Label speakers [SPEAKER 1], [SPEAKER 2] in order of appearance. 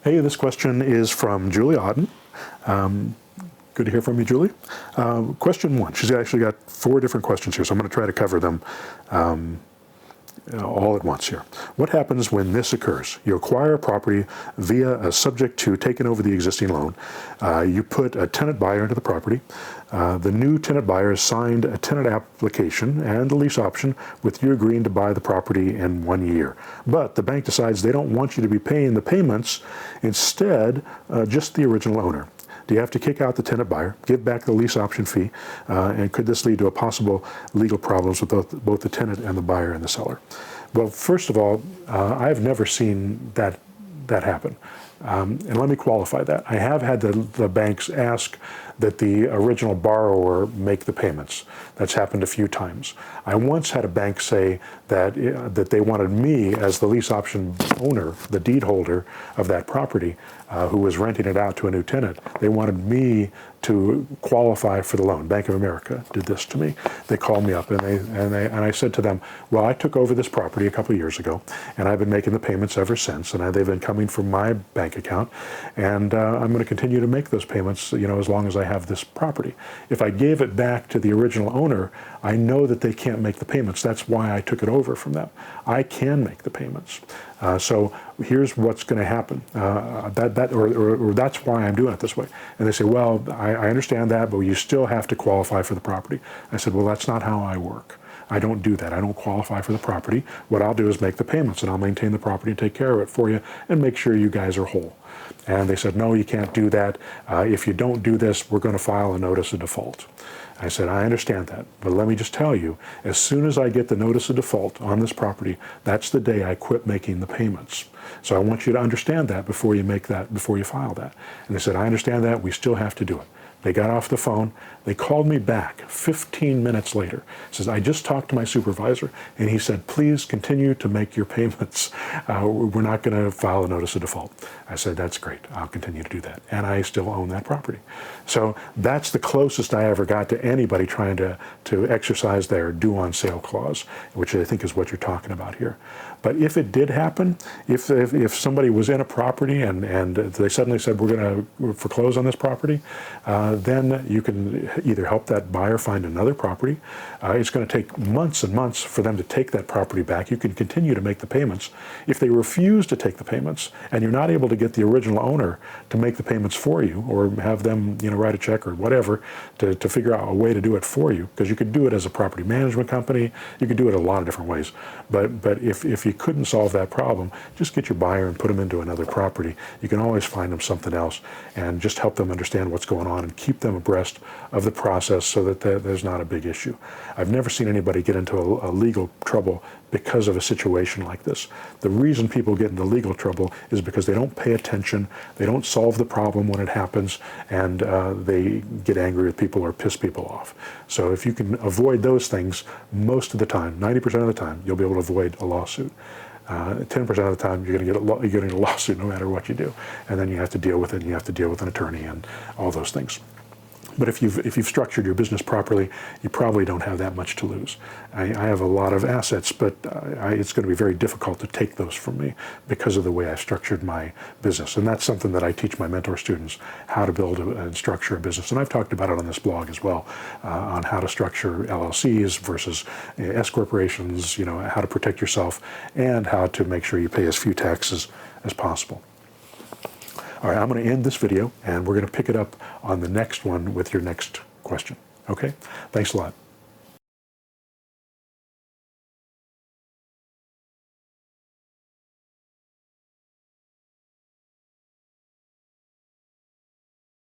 [SPEAKER 1] Hey, this question is from Julie Auden. Good to hear from you, Julie. Question one, she's actually got 4 different questions here, so I'm going to try to cover them all at once here. What happens when this occurs? You acquire a property via a subject to taking over the existing loan. You put a tenant buyer into the property. The new tenant buyer has signed a tenant application and a lease option with you agreeing to buy the property in 1 year. But the bank decides they don't want you to be paying the payments, instead just the original owner. Do you have to kick out the tenant buyer, give back the lease option fee, and could this lead to a possible legal problems with both the tenant and the buyer and the seller? Well, first of all, I've never seen that happen. And let me qualify that. I have had the banks ask that the original borrower make the payments. That's happened a few times. I once had a bank say that they wanted me as the lease option owner, the deed holder of that property, who was renting it out to a new tenant. They wanted me to qualify for the loan. Bank of America did this to me. They called me up and I said to them, well, I took over this property a couple of years ago, and I've been making the payments ever since, and they've been coming from my bank account, and I'm going to continue to make those payments, as long as I have this property. If I gave it back to the original owner, I know that they can't make the payments. That's why I took it over from them. I can make the payments. So here's what's going to happen. Or that's why I'm doing it this way. And they say, well, I understand that, but you still have to qualify for the property. I said, well, that's not how I work. I don't do that. I don't qualify for the property. What I'll do is make the payments, and I'll maintain the property and take care of it for you and make sure you guys are whole. And they said, no, you can't do that. If you don't do this, we're going to file a notice of default. I said, I understand that, but let me just tell you, as soon as I get the notice of default on this property, that's the day I quit making the payments. So I want you to understand that before you file that. And they said, I understand that, we still have to do it. They got off the phone. They called me back 15 minutes later. Says, I just talked to my supervisor, and he said, please continue to make your payments. We're not going to file a notice of default. I said, that's great. I'll continue to do that. And I still own that property. So that's the closest I ever got to anybody trying to exercise their due on sale clause, which I think is what you're talking about here. But if it did happen, if somebody was in a property and they suddenly said, we're going to foreclose on this property, then you can either help that buyer find another property. It's going to take months and months for them to take that property back. You can continue to make the payments. If they refuse to take the payments and you're not able to get the original owner to make the payments for you, or have them write a check or whatever to figure out a way to do it for you, because you could do it as a property management company, you could do it a lot of different ways. But if you couldn't solve that problem, just get your buyer and put them into another property. You can always find them something else, and just help them understand what's going on and keep them abreast of the process so that there's not a big issue. I've never seen anybody get into a legal trouble because of a situation like this. The reason people get into legal trouble is because they don't pay attention, they don't solve the problem when it happens, and they get angry with people or piss people off. So if you can avoid those things, most of the time, 90% of the time, you'll be able to avoid a lawsuit. 10% of the time, you're getting a lawsuit no matter what you do, and then you have to deal with it, and you have to deal with an attorney and all those things. But if you've structured your business properly, you probably don't have that much to lose. I have a lot of assets, but it's going to be very difficult to take those from me because of the way I structured my business. And that's something that I teach my mentor students, how to build and structure a business. And I've talked about it on this blog as well, on how to structure LLCs versus S corporations, how to protect yourself, and how to make sure you pay as few taxes as possible. All right, I'm going to end this video, and we're going to pick it up on the next one with your next question. Okay? Thanks a lot.